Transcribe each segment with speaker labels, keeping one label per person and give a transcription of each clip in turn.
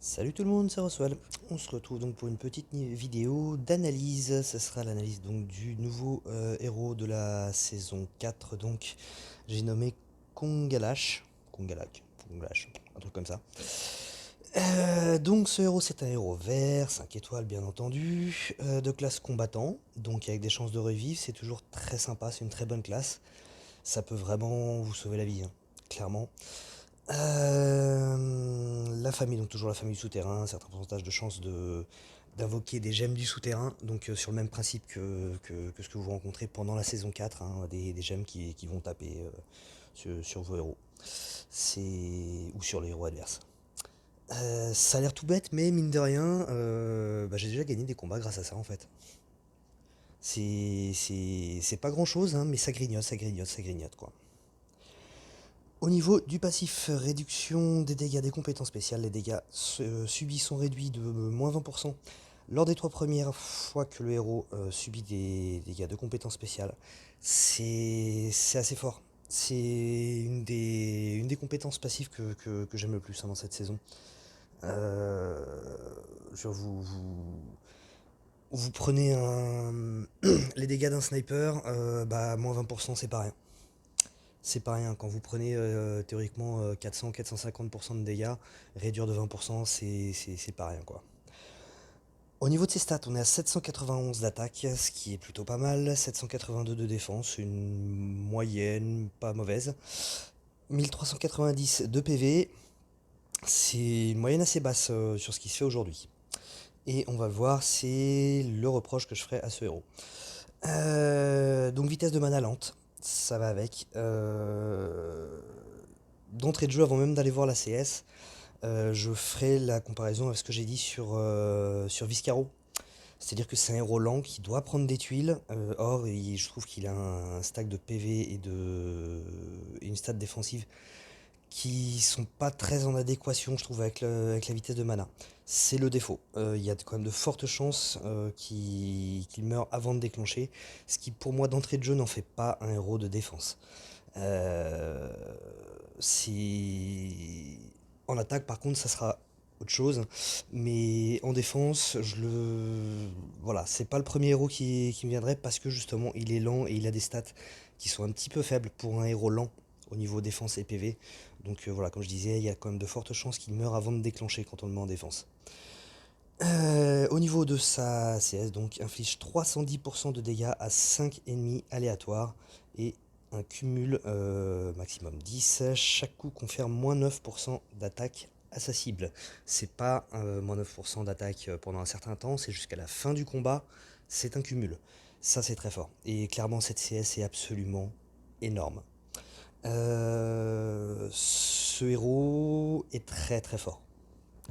Speaker 1: Salut tout le monde, c'est Roswell. On se retrouve donc pour une petite vidéo d'analyse. Ce sera l'analyse donc du nouveau héros de la saison 4. Donc j'ai nommé Kongalash. Kongalash, un truc comme ça. Donc ce héros c'est un héros vert, 5 étoiles bien entendu, de classe combattant, donc avec des chances de revivre, c'est toujours très sympa, c'est une très bonne classe. Ça peut vraiment vous sauver la vie, hein, clairement. La famille, donc toujours la famille du souterrain, un certain pourcentage de chances d'invoquer des gemmes du souterrain, donc sur le même principe que ce que vous rencontrez pendant la saison 4, hein, des gemmes qui vont taper sur vos héros. Ou sur les héros adverses. Ça a l'air tout bête, mais mine de rien, j'ai déjà gagné des combats grâce à ça en fait. C'est pas grand chose, hein, mais ça grignote, ça grignote, ça grignote quoi. Au niveau du passif réduction des dégâts des compétences spéciales, les dégâts subis sont réduits de moins 20% lors des 3 premières fois que le héros subit des dégâts de compétences spéciales. C'est assez fort. C'est une des compétences passives que j'aime le plus, hein, dans cette saison. Euh, vous prenez les dégâts d'un sniper, moins 20% c'est pas rien. C'est pas rien, quand vous prenez théoriquement 400-450% de dégâts, réduire de 20%, c'est pas rien quoi. Au niveau de ses stats, on est à 791 d'attaque, ce qui est plutôt pas mal, 782 de défense, une moyenne pas mauvaise, 1390 de PV, c'est une moyenne assez basse sur ce qui se fait aujourd'hui. Et on va le voir, c'est le reproche que je ferai à ce héros. Donc vitesse de mana lente, ça va avec. D'entrée de jeu, avant même d'aller voir la CS, je ferai la comparaison avec ce que j'ai dit sur Viscaro. C'est-à-dire que c'est un héros lent qui doit prendre des tuiles. Or, je trouve qu'il a un stack de PV et une stat défensive qui sont pas très en adéquation, je trouve, avec la vitesse de mana. C'est le défaut. Il y a quand même de fortes chances qu'il meure avant de déclencher, ce qui pour moi d'entrée de jeu n'en fait pas un héros de défense. Euh, si... En attaque, par contre, ça sera autre chose. Mais en défense, voilà, c'est pas le premier héros qui me viendrait parce que justement, il est lent et il a des stats qui sont un petit peu faibles pour un héros lent au niveau défense et PV. Donc voilà, comme je disais, il y a quand même de fortes chances qu'il meure avant de déclencher quand on le met en défense. Au niveau de sa CS, donc inflige 310% de dégâts à 5 ennemis aléatoires et un cumul maximum 10. Chaque coup confère moins 9% d'attaque à sa cible. C'est pas moins 9% d'attaque pendant un certain temps, c'est jusqu'à la fin du combat, c'est un cumul. Ça c'est très fort. Et clairement cette CS est absolument énorme. Ce héros est très très fort.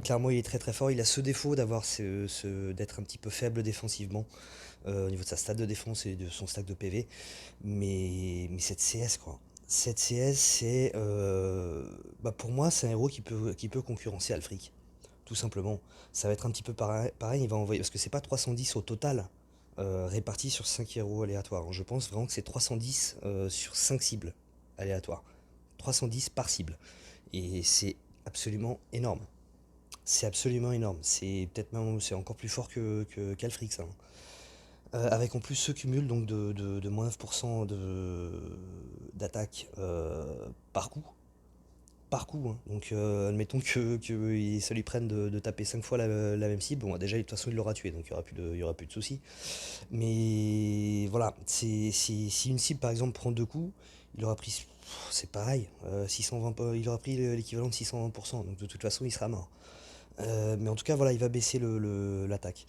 Speaker 1: Clairement, il est très très fort. Il a ce défaut d'être un petit peu faible défensivement au niveau de sa stat de défense et de son stack de PV. Mais cette CS, quoi. Cette CS, pour moi, c'est un héros qui peut concurrencer Alfric. Tout simplement. Ça va être un petit peu pareil, il va envoyer. Parce que c'est pas 310 au total réparti sur 5 héros aléatoires. Je pense vraiment que c'est 310 sur 5 cibles aléatoires. 310 par cible. Et c'est absolument énorme. C'est absolument énorme. C'est peut-être même c'est encore plus fort qu'Alfrix, hein. Avec en plus ce cumul donc de moins 9% d'attaque par coup. Par coup, hein. Donc admettons que ça lui prenne de taper 5 fois la même cible. Bon, déjà, de toute façon, il l'aura tué, donc il y aura plus de soucis. Mais voilà, si une cible par exemple prend 2 coups, il aura pris. C'est pareil, 620, il aura pris l'équivalent de 620%, donc de toute façon, il sera mort. Mais en tout cas, voilà, il va baisser l'attaque.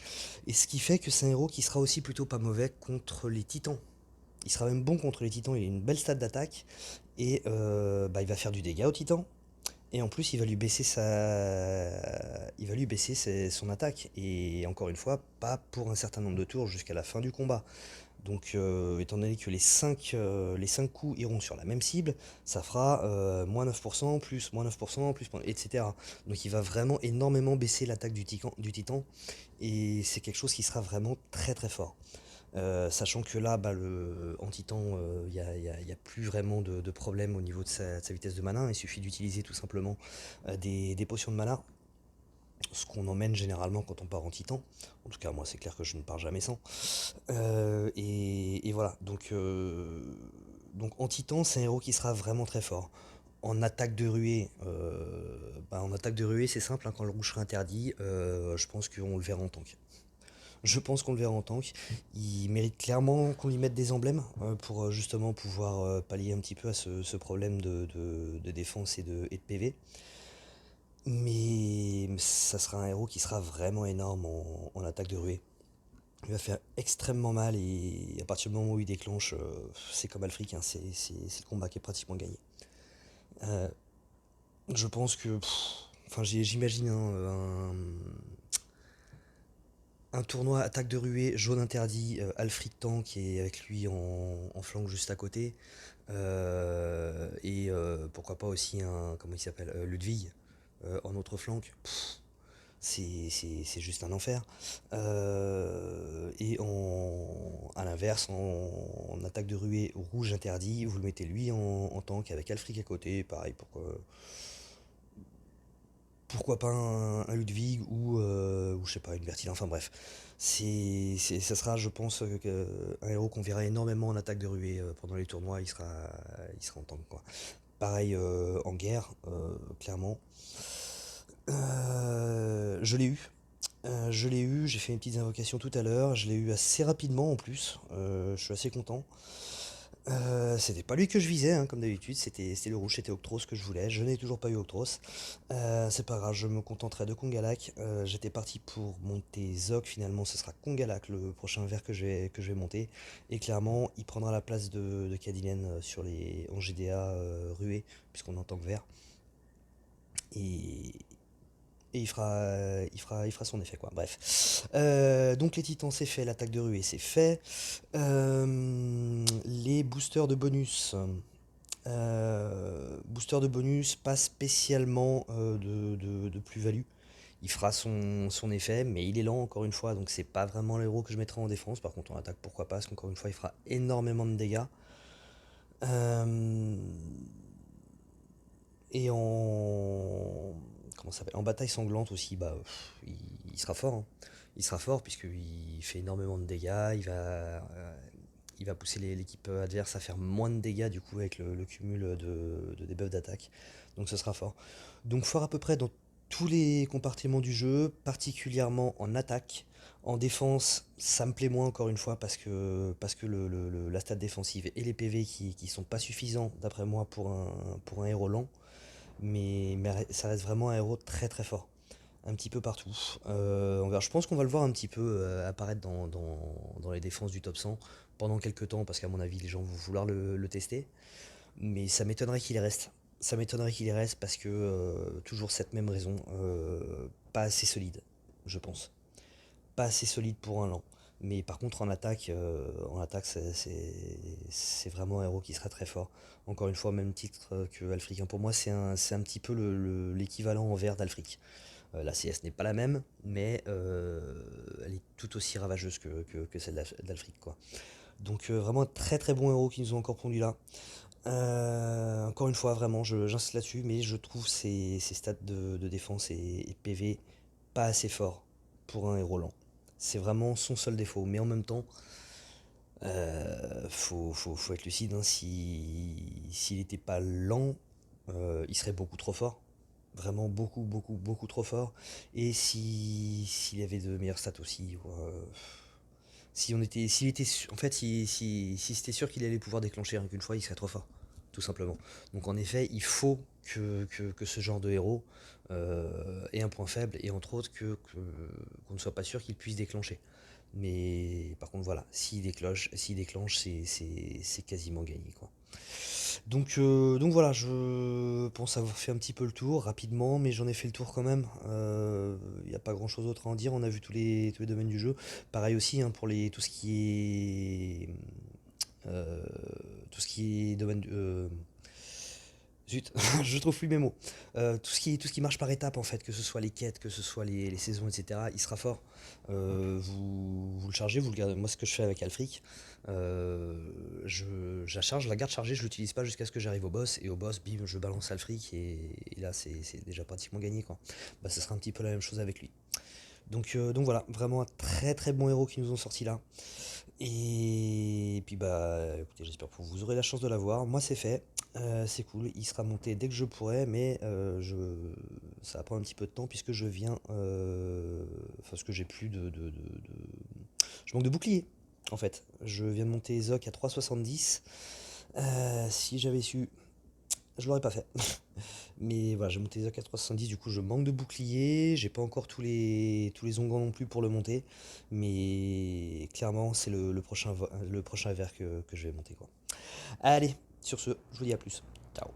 Speaker 1: Et ce qui fait que c'est un héros qui sera aussi plutôt pas mauvais contre les titans. Il sera même bon contre les titans, il a une belle stat d'attaque. Et il va faire du dégât aux titans. Et en plus, il va lui baisser son attaque. Et encore une fois, pas pour un certain nombre de tours jusqu'à la fin du combat. Donc, étant donné que les 5 coups iront sur la même cible, ça fera moins 9%, plus moins 9%, plus, etc. Donc, il va vraiment énormément baisser l'attaque du titan, et c'est quelque chose qui sera vraiment très très fort. Sachant que là, en titan, y a plus vraiment de problème au niveau de sa vitesse de mana. Il suffit d'utiliser tout simplement des potions de mana ce qu'on emmène généralement quand on part en titan. En tout cas, moi, c'est clair que je ne pars jamais sans. Et voilà, donc en titan, c'est un héros qui sera vraiment très fort. En attaque de ruée, c'est simple, hein, quand le rouge sera interdit, je pense qu'on le verra en tank. Je pense qu'on le verra en tank. Il mérite clairement qu'on lui mette des emblèmes pour justement pouvoir pallier un petit peu à ce problème de défense et de PV. Mais ça sera un héros qui sera vraiment énorme en attaque de ruée. Il va faire extrêmement mal et à partir du moment où il déclenche, c'est comme Alfric, hein, c'est le combat qui est pratiquement gagné. Euh, je pense que, enfin j'imagine hein, un tournoi attaque de ruée, jaune interdit, Alfric tank et avec lui en flanc juste à côté. Pourquoi pas aussi un, comment il s'appelle, Ludwig en autre flanc. C'est juste un enfer. À l'inverse, en attaque de ruée rouge interdit, vous le mettez lui en tank avec Alfric à côté, pareil, pourquoi pas un Ludwig ou je sais pas, une Bertille, enfin bref. Ça sera, je pense, un héros qu'on verra énormément en attaque de ruée pendant les tournois, il sera en tank, quoi. Pareil en guerre, clairement. Je l'ai eu. Je l'ai eu, j'ai fait une petite invocation tout à l'heure, je l'ai eu assez rapidement en plus, je suis assez content. C'était pas lui que je visais, hein, comme d'habitude, c'était le rouge, c'était Octros que je voulais, je n'ai toujours pas eu Octros. C'est pas grave, je me contenterai de Kongalak. J'étais parti pour monter Zog, finalement ce sera Kongalak le prochain verre que je vais monter. Et clairement, il prendra la place de Cadillac en GDA ruée, puisqu'on entend que vert. Et, et il fera son effet, quoi. Bref. Donc les titans, c'est fait. L'attaque de ruée, c'est fait. Les boosters de bonus. Booster de bonus, pas spécialement de plus-value. Il fera son effet, mais il est lent encore une fois, donc c'est pas vraiment l'héros que je mettrai en défense. Par contre, en attaque, pourquoi pas, parce qu'encore une fois, il fera énormément de dégâts. Euh, et en. Comment ça s'appelle? En bataille sanglante aussi, bah, il sera fort, hein. Il sera fort puisqu'il fait énormément de dégâts. Il va pousser l'équipe adverse à faire moins de dégâts du coup avec le cumul de debuff d'attaque. Donc ce sera fort. Donc fort à peu près dans tous les compartiments du jeu, particulièrement en attaque. En défense, ça me plaît moins encore une fois parce que la stat défensive et les PV qui sont pas suffisants d'après moi pour un héros lent. Mais ça reste vraiment un héros très très fort. Un petit peu partout. Je pense qu'on va le voir un petit peu apparaître dans les défenses du top 100 pendant quelques temps, parce qu'à mon avis, les gens vont vouloir le tester. Mais ça m'étonnerait qu'il y reste. Ça m'étonnerait qu'il y reste parce que toujours cette même raison, pas assez solide, je pense. Pas assez solide pour un lent. Mais par contre, en attaque, c'est vraiment un héros qui sera très fort. Encore une fois, même titre que Alfric, hein. Pour moi, c'est un petit peu l'équivalent en vert d'Alfric. La CS n'est pas la même, mais elle est tout aussi ravageuse que celle d'Alfric, quoi. Donc vraiment un très très bon héros qui nous ont encore pondu là. Encore une fois, vraiment, j'insiste là-dessus, mais je trouve ces stats de défense et PV pas assez forts pour un héros lent. C'est vraiment son seul défaut, mais en même temps, faut être lucide, hein. S'il n'était pas lent, il serait beaucoup trop fort. Vraiment beaucoup, beaucoup, beaucoup trop fort. Et s'il y avait de meilleures stats aussi, si on était, s'il était, en fait, si c'était sûr qu'il allait pouvoir déclencher rien qu'une fois, il serait trop fort, tout simplement. Donc en effet, il faut que ce genre de héros ait un point faible et entre autres qu'on ne soit pas sûr qu'il puisse déclencher. Mais par contre, voilà, s'il déclenche, c'est quasiment gagné, quoi. Donc voilà, je pense avoir fait un petit peu le tour rapidement, mais j'en ai fait le tour quand même. Il n'y a pas grand chose d'autre à en dire. On a vu tous les domaines du jeu. Pareil aussi hein, pour tout ce qui est domaine Zut, je trouve plus mes mots. Tout ce qui marche par étapes en fait, que ce soit les quêtes, que ce soit les saisons, etc., il sera fort. Vous le chargez, vous le gardez. Moi, ce que je fais avec Alfric, je la charge, je la garde chargée, je l'utilise pas jusqu'à ce que j'arrive au boss. Et au boss, bim, je balance Alfric et là, c'est déjà pratiquement gagné quoi. Bah, ce sera un petit peu la même chose avec lui. Donc voilà, vraiment un très très bon héros qui nous ont sorti là. Et puis bah écoutez, j'espère que vous aurez la chance de l'avoir. Moi c'est fait, c'est cool, il sera monté dès que je pourrai, mais ça va prendre un petit peu de temps puisque je viens, parce que j'ai plus je manque de bouclier en fait. Je viens de monter Zoc à 3,70. Si j'avais su, je l'aurais pas fait. Mais voilà, j'ai monté les AK-370, du coup je manque de bouclier, j'ai pas encore tous les onguents non plus pour le monter, mais clairement c'est le prochain ver que je vais monter quoi. Allez, sur ce, je vous dis à plus. Ciao.